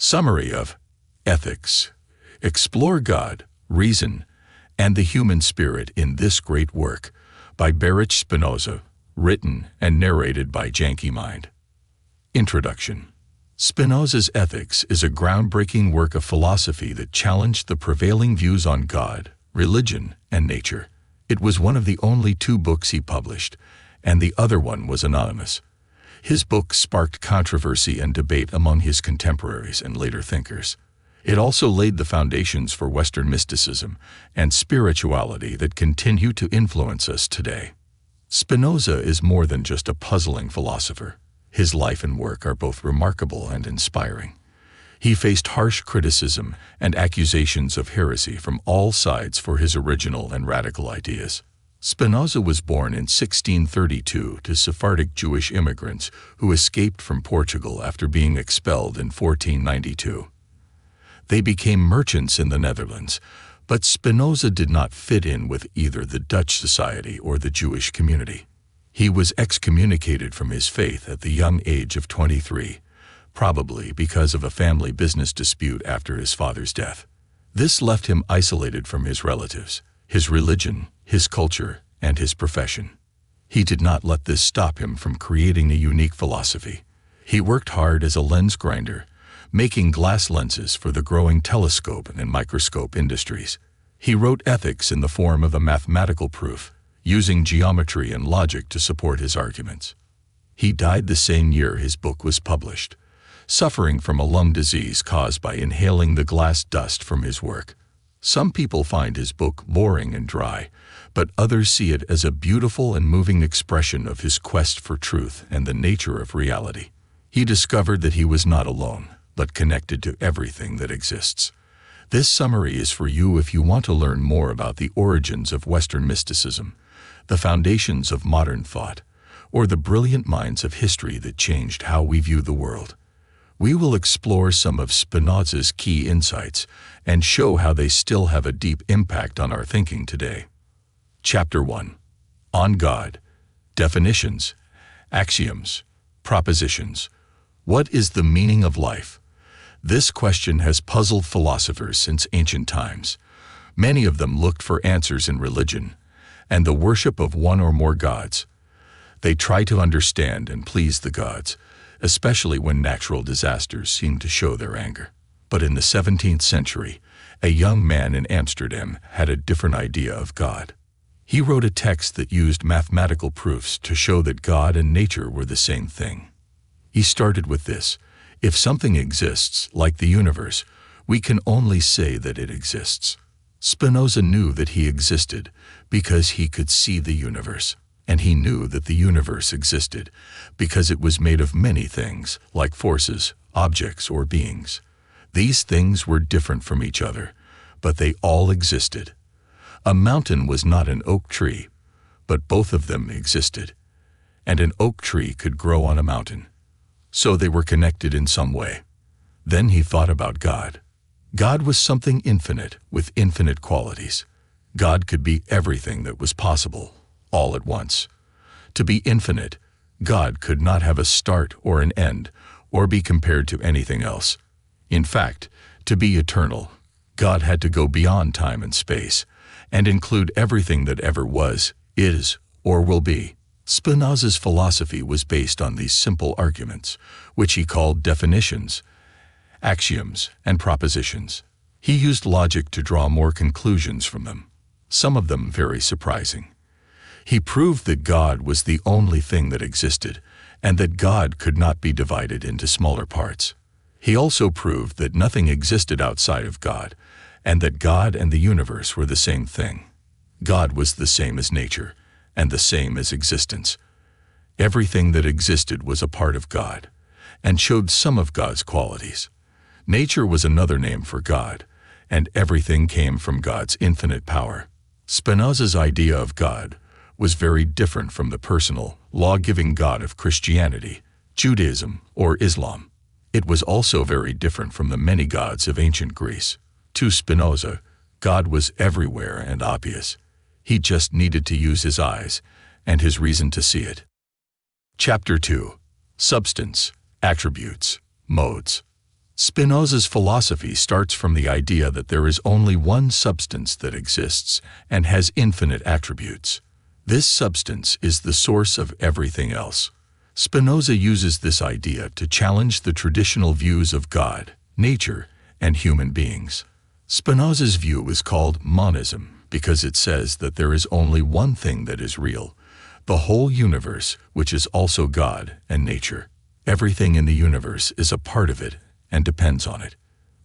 Summary of Ethics. Explore God, reason, and the human spirit in this great work by Baruch Spinoza, written and narrated by JANKY Mind. Introduction. Spinoza's Ethics is a groundbreaking work of philosophy that challenged the prevailing views on God, religion, and nature. It was one of the only 2 books he published, and the other one was anonymous. His book sparked controversy and debate among his contemporaries and later thinkers. It also laid the foundations for Western mysticism and spirituality that continue to influence us today. Spinoza is more than just a puzzling philosopher. His life and work are both remarkable and inspiring. He faced harsh criticism and accusations of heresy from all sides for his original and radical ideas. Spinoza was born in 1632 to Sephardic Jewish immigrants who escaped from Portugal after being expelled in 1492. They became merchants in the Netherlands, but Spinoza did not fit in with either the Dutch society or the Jewish community. He was excommunicated from his faith at the young age of 23, probably because of a family business dispute after his father's death. This left him isolated from his relatives, his religion, his culture, and his profession. He did not let this stop him from creating a unique philosophy. He worked hard as a lens grinder, making glass lenses for the growing telescope and microscope industries. He wrote ethics in the form of a mathematical proof, using geometry and logic to support his arguments. He died the same year his book was published, suffering from a lung disease caused by inhaling the glass dust from his work. Some people find his book boring and dry, but others see it as a beautiful and moving expression of his quest for truth and the nature of reality. He discovered that he was not alone, but connected to everything that exists. This summary is for you if you want to learn more about the origins of Western mysticism, the foundations of modern thought, or the brilliant minds of history that changed how we view the world. We will explore some of Spinoza's key insights and show how they still have a deep impact on our thinking today. Chapter 1. On God. Definitions, axioms, propositions. What is the meaning of life? This question has puzzled philosophers since ancient times. Many of them looked for answers in religion and the worship of one or more gods. They try to understand and please the gods, especially when natural disasters seem to show their anger. But in the 17th century, a young man in Amsterdam had a different idea of God. He wrote a text that used mathematical proofs to show that God and nature were the same thing. He started with this: if something exists, like the universe, we can only say that it exists. Spinoza knew that he existed because he could see the universe, and he knew that the universe existed because it was made of many things, like forces, objects, or beings. These things were different from each other, but they all existed. A mountain was not an oak tree, but both of them existed, and an oak tree could grow on a mountain. So they were connected in some way. Then he thought about God. God was something infinite with infinite qualities. God could be everything that was possible, all at once. To be infinite, God could not have a start or an end, or be compared to anything else. In fact, to be eternal, God had to go beyond time and space, and include everything that ever was, is, or will be. Spinoza's philosophy was based on these simple arguments, which he called definitions, axioms, and propositions. He used logic to draw more conclusions from them, some of them very surprising. He proved that God was the only thing that existed, and that God could not be divided into smaller parts. He also proved that nothing existed outside of God, and that God and the universe were the same thing. God was the same as nature, and the same as existence. Everything that existed was a part of God, and showed some of God's qualities. Nature was another name for God, and everything came from God's infinite power. Spinoza's idea of God was very different from the personal, law-giving God of Christianity, Judaism, or Islam. It was also very different from the many gods of ancient Greece. To Spinoza, God was everywhere and obvious. He just needed to use his eyes and his reason to see it. Chapter 2. Substance, Attributes, Modes. Spinoza's philosophy starts from the idea that there is only one substance that exists and has infinite attributes. This substance is the source of everything else. Spinoza uses this idea to challenge the traditional views of God, nature, and human beings. Spinoza's view is called monism because it says that there is only one thing that is real, the whole universe, which is also God and nature. Everything in the universe is a part of it and depends on it.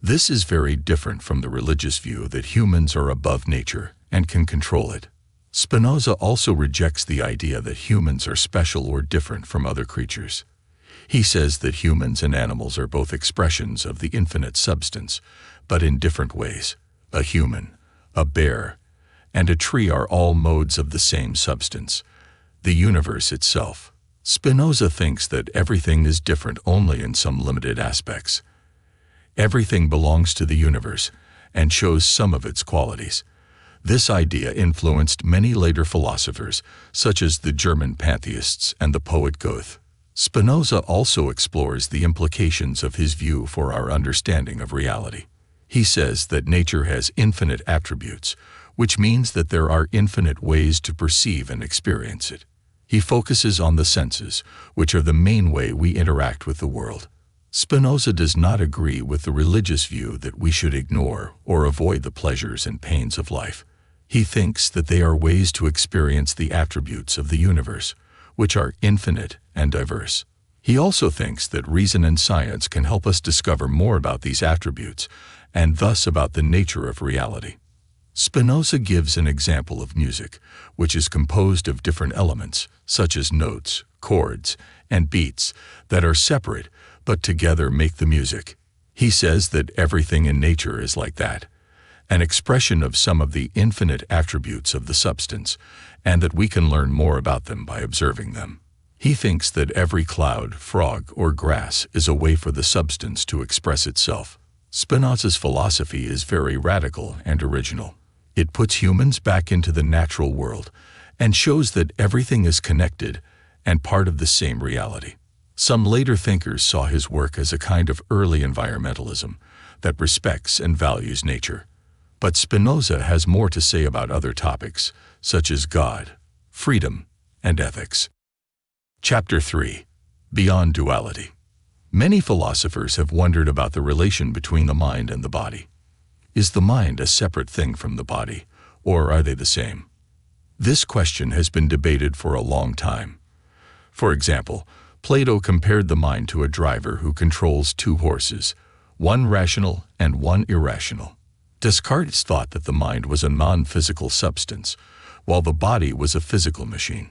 This is very different from the religious view that humans are above nature and can control it. Spinoza also rejects the idea that humans are special or different from other creatures. He says that humans and animals are both expressions of the infinite substance, but in different ways. A human, a bear, and a tree are all modes of the same substance, the universe itself. Spinoza thinks that everything is different only in some limited aspects. Everything belongs to the universe and shows some of its qualities. This idea influenced many later philosophers, such as the German pantheists and the poet Goethe. Spinoza also explores the implications of his view for our understanding of reality. He says that nature has infinite attributes, which means that there are infinite ways to perceive and experience it. He focuses on the senses, which are the main way we interact with the world. Spinoza does not agree with the religious view that we should ignore or avoid the pleasures and pains of life. He thinks that they are ways to experience the attributes of the universe, which are infinite and diverse. He also thinks that reason and science can help us discover more about these attributes, and thus about the nature of reality. Spinoza gives an example of music, which is composed of different elements, such as notes, chords, and beats, that are separate, but together make the music. He says that everything in nature is like that, an expression of some of the infinite attributes of the substance, and that we can learn more about them by observing them. He thinks that every cloud, frog, or grass is a way for the substance to express itself. Spinoza's philosophy is very radical and original. It puts humans back into the natural world and shows that everything is connected and part of the same reality. Some later thinkers saw his work as a kind of early environmentalism that respects and values nature. But Spinoza has more to say about other topics, such as God, freedom, and ethics. Chapter 3. Beyond Duality. Many philosophers have wondered about the relation between the mind and the body. Is the mind a separate thing from the body, or are they the same? This question has been debated for a long time. For example, Plato compared the mind to a driver who controls two horses, one rational and one irrational. Descartes thought that the mind was a non-physical substance, while the body was a physical machine.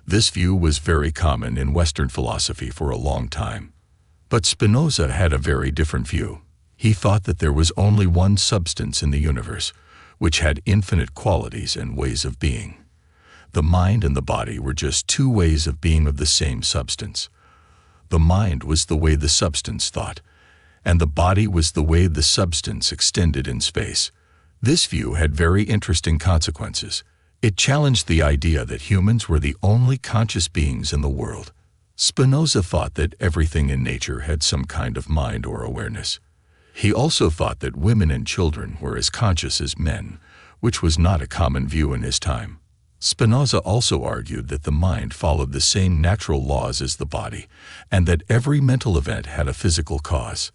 This view was very common in Western philosophy for a long time. But Spinoza had a very different view. He thought that there was only one substance in the universe, which had infinite qualities and ways of being. The mind and the body were just two ways of being of the same substance. The mind was the way the substance thought, and the body was the way the substance extended in space. This view had very interesting consequences. It challenged the idea that humans were the only conscious beings in the world. Spinoza thought that everything in nature had some kind of mind or awareness. He also thought that women and children were as conscious as men, which was not a common view in his time. Spinoza also argued that the mind followed the same natural laws as the body, and that every mental event had a physical cause.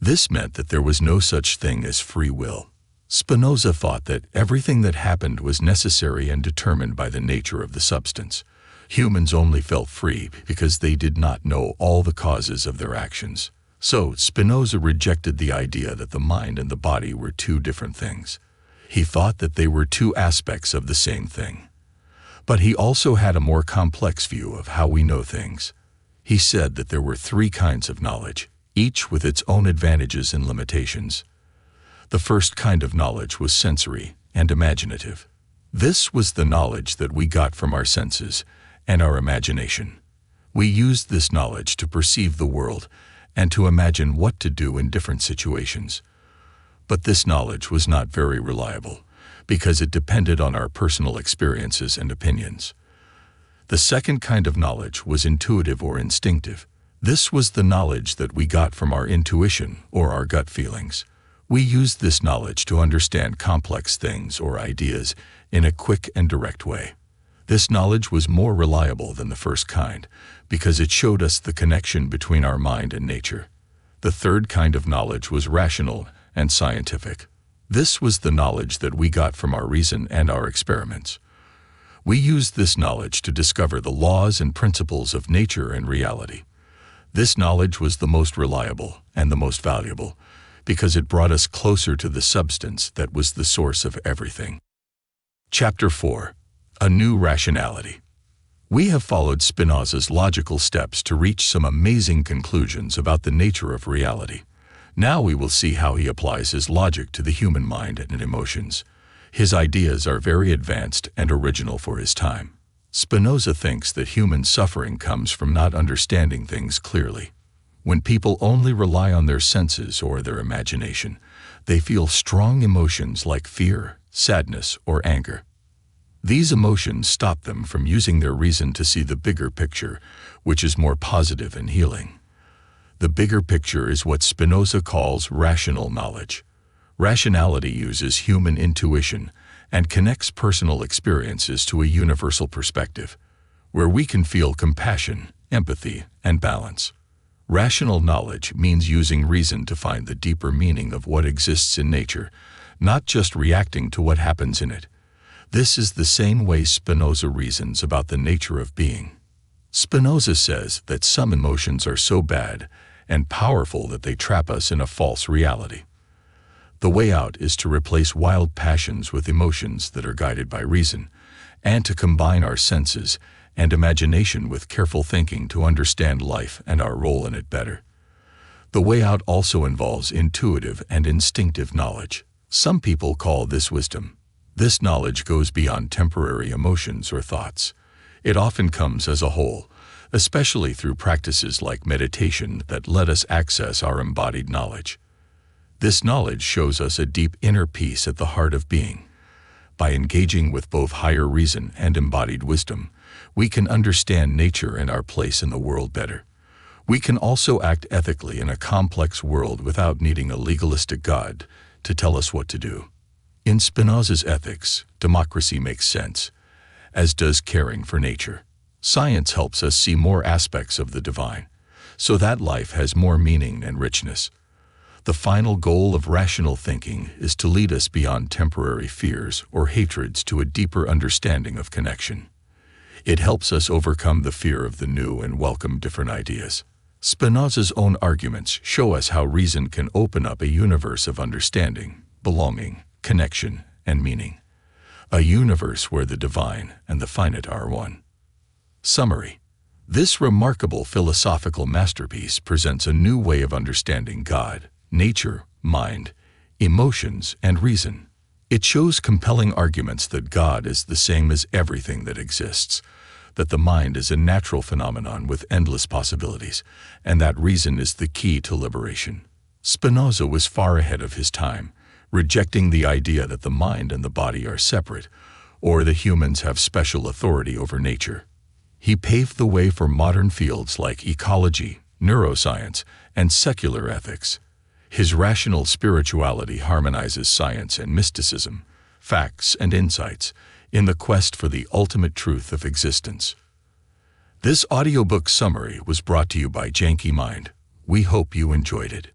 This meant that there was no such thing as free will. Spinoza thought that everything that happened was necessary and determined by the nature of the substance. Humans only felt free because they did not know all the causes of their actions. So Spinoza rejected the idea that the mind and the body were two different things. He thought that they were two aspects of the same thing. But he also had a more complex view of how we know things. He said that there were three kinds of knowledge, each with its own advantages and limitations. The first kind of knowledge was sensory and imaginative. This was the knowledge that we got from our senses and our imagination. We used this knowledge to perceive the world and to imagine what to do in different situations. But this knowledge was not very reliable, because it depended on our personal experiences and opinions. The second kind of knowledge was intuitive or instinctive. This was the knowledge that we got from our intuition or our gut feelings. We used this knowledge to understand complex things or ideas in a quick and direct way. This knowledge was more reliable than the first kind because it showed us the connection between our mind and nature. The third kind of knowledge was rational and scientific. This was the knowledge that we got from our reason and our experiments. We used this knowledge to discover the laws and principles of nature and reality. This knowledge was the most reliable and the most valuable because it brought us closer to the substance that was the source of everything. Chapter 4. A New Rationality. We have followed Spinoza's logical steps to reach some amazing conclusions about the nature of reality. Now we will see how he applies his logic to the human mind and emotions. His ideas are very advanced and original for his time. Spinoza thinks that human suffering comes from not understanding things clearly. When people only rely on their senses or their imagination, they feel strong emotions like fear, sadness, or anger. These emotions stop them from using their reason to see the bigger picture, which is more positive and healing. The bigger picture is what Spinoza calls rational knowledge. Rationality uses human intuition and connects personal experiences to a universal perspective, where we can feel compassion, empathy, and balance. Rational knowledge means using reason to find the deeper meaning of what exists in nature, not just reacting to what happens in it. This is the same way Spinoza reasons about the nature of being. Spinoza says that some emotions are so bad and powerful that they trap us in a false reality. The way out is to replace wild passions with emotions that are guided by reason, and to combine our senses and imagination with careful thinking to understand life and our role in it better. The way out also involves intuitive and instinctive knowledge. Some people call this wisdom. This knowledge goes beyond temporary emotions or thoughts. It often comes as a whole, especially through practices like meditation that let us access our embodied knowledge. This knowledge shows us a deep inner peace at the heart of being. By engaging with both higher reason and embodied wisdom, we can understand nature and our place in the world better. We can also act ethically in a complex world without needing a legalistic God to tell us what to do. In Spinoza's Ethics, democracy makes sense, as does caring for nature. Science helps us see more aspects of the divine, so that life has more meaning and richness. The final goal of rational thinking is to lead us beyond temporary fears or hatreds to a deeper understanding of connection. It helps us overcome the fear of the new and welcome different ideas. Spinoza's own arguments show us how reason can open up a universe of understanding, belonging, connection, and meaning. A universe where the divine and the finite are one. Summary. This remarkable philosophical masterpiece presents a new way of understanding God, nature, mind, emotions, and reason. It shows compelling arguments that God is the same as everything that exists, that the mind is a natural phenomenon with endless possibilities, and that reason is the key to liberation. Spinoza was far ahead of his time, rejecting the idea that the mind and the body are separate, or that humans have special authority over nature. He paved the way for modern fields like ecology, neuroscience, and secular ethics. His rational spirituality harmonizes science and mysticism, facts and insights, in the quest for the ultimate truth of existence. This audiobook summary was brought to you by JANKY Mind. We hope you enjoyed it.